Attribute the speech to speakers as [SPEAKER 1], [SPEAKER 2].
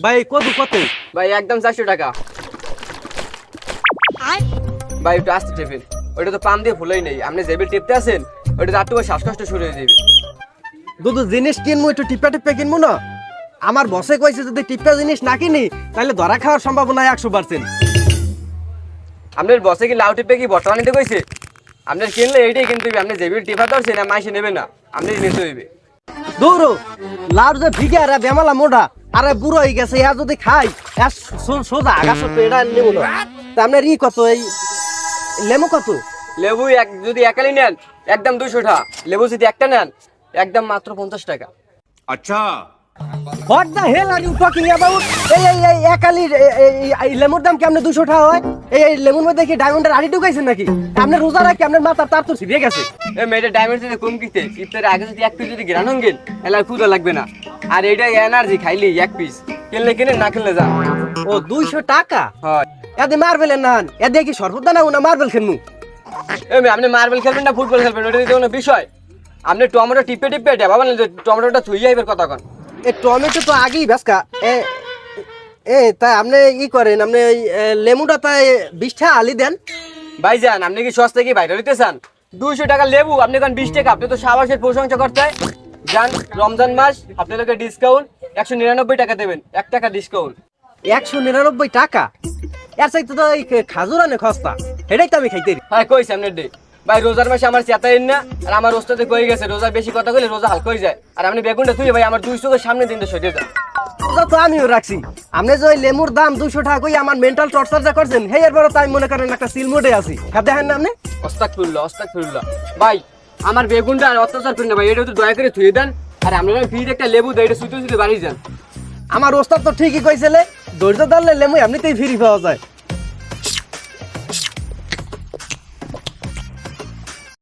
[SPEAKER 1] ভাই কত কত?
[SPEAKER 2] ভাই একদম 400 টাকা। ভাই একটু আস্তে টেপেন, ওটা তো পাম দিয়ে ফুলই নেই। আপনি যেবিল টেপতে আছেন ওটা একটু শ্বাসকষ্ট শুরু হয়ে যাবে।
[SPEAKER 1] দুধু জিনিস কিনবো একটু টিপা টিপা কিনবো না। আমার বসে কইছে যদি টিপা জিনিস না কিনি তাহলে ধরা খাওয়ার সম্ভাবনা 100%।
[SPEAKER 2] আপনার বসে কি লাউ টিপে কি বর্তমান নিতে কইছে? আপনার কিনলে এইটাই কিনতে হবে। আপনি যেবিল টিপা ধরছেন না মাইসে নেবে না, আপনি নিতে হইবে।
[SPEAKER 1] দৌড়ো লাউর যে ভিগে আরে বেমালা মোটা আরে বুড়ো হয়ে গেছে, ইয়া যদি খাই সোজা আগাছ এটা নেবো না। তা আপনার ই কত, এই লেমু কত?
[SPEAKER 2] লেবু যদি একালি নেন একদম 200 টাকা, লেবু যদি একটা নেন একদম মাত্র 50 টাকা।
[SPEAKER 3] अच्छा
[SPEAKER 1] what the hell are you talking about? এই একালি এই লেমুর দাম কেমনে 200 টাকা হয়? এই লেমুর মধ্যে কি ডায়মন্ডের আড়ি ঢুকাইছেন নাকি? আপনি রোজা রাখি আপনার মাথা তার তো ছিড়ে গেছে।
[SPEAKER 2] এই মেয়েটা ডায়মন্ড থেকে কম কিতে ইফতারের আগে যদি এক পিস যদি গ্রান হঙ্গেন এলা ক্ষুদা লাগবে না। আর এইটা এনার্জি খাইলি এক পিস, কিনলে কিনে না কিনলে যা।
[SPEAKER 1] ও 200 টাকা?
[SPEAKER 2] হয়
[SPEAKER 1] এদে মার্বেলের নান এদে কি সর্বদা না মার্বেল খেলমু?
[SPEAKER 2] আপনি মার্বেল খেলবেন না ফুটবল খেলবেন ওটা কোনো বিষয়? আপনি টমেটো টিপে টিপে ভাবেন যে টমেটোটা থুই আইবের কথা কন।
[SPEAKER 1] এই টমেটো তো আগেই বেসকা। তাই আপনি ই করেন, আপনি ওই লেমুটা তাই 20 টাকা আলি দেন।
[SPEAKER 2] ভাইজান আপনি কি সস্তা কি বাইরে হইতে চান? 200 টাকা লেবু আপনি কোন 20 টাকা? আপনি তো সাবাসের প্রশংসা করতে হয়। যান রমজান মাস আপনাদেরকে ডিসকাউন্ট 199 টাকা দেবেন, 1 টাকা ডিসকাউন্ট।
[SPEAKER 1] 199 টাকা? এর চাইতে তো এই খাজুর আনে খস্তা, এটাই তো আমি খাইতে।
[SPEAKER 2] হ্যাঁ কইছে আপনার ডে ভাই রোজার মাসে আমার চেতাইন না। আর আমার ওস্তাদে কই গেছে রোজার বেশি কথা কইলে রোজা হালকা হয়ে যায়। আর আপনি বেগুনটা তুই ভাই আমার 200 এর সামনে দিনটা সরে যায়।
[SPEAKER 1] ওটা তো আমিও রাখছি। আপনি যে ওই লেমুর দাম 200 টাকা কই আমার মেন্টাল টর্চার যা করছেন হে এর বড় তাই মনে করেন একটা সিল মোডে আছি। হ্যাঁ দেখেন না আপনি?
[SPEAKER 2] অস্তাগফিরুল্লাহ ভাই আমার বেগুনটা আর অত্যাচার করেন না ভাই, এটা তো দয়া করে থুয়ে দেন। আর আমরা ফ্রিজ একটা লেবু দেয় এটা সুতো সুতো বাড়ি যান।
[SPEAKER 1] আমার ওস্তাদ তো ঠিকই কইছিলে, ধৈর্য ধরলে লেমু এমনিতেই ফ্রি পাওয়া যায়।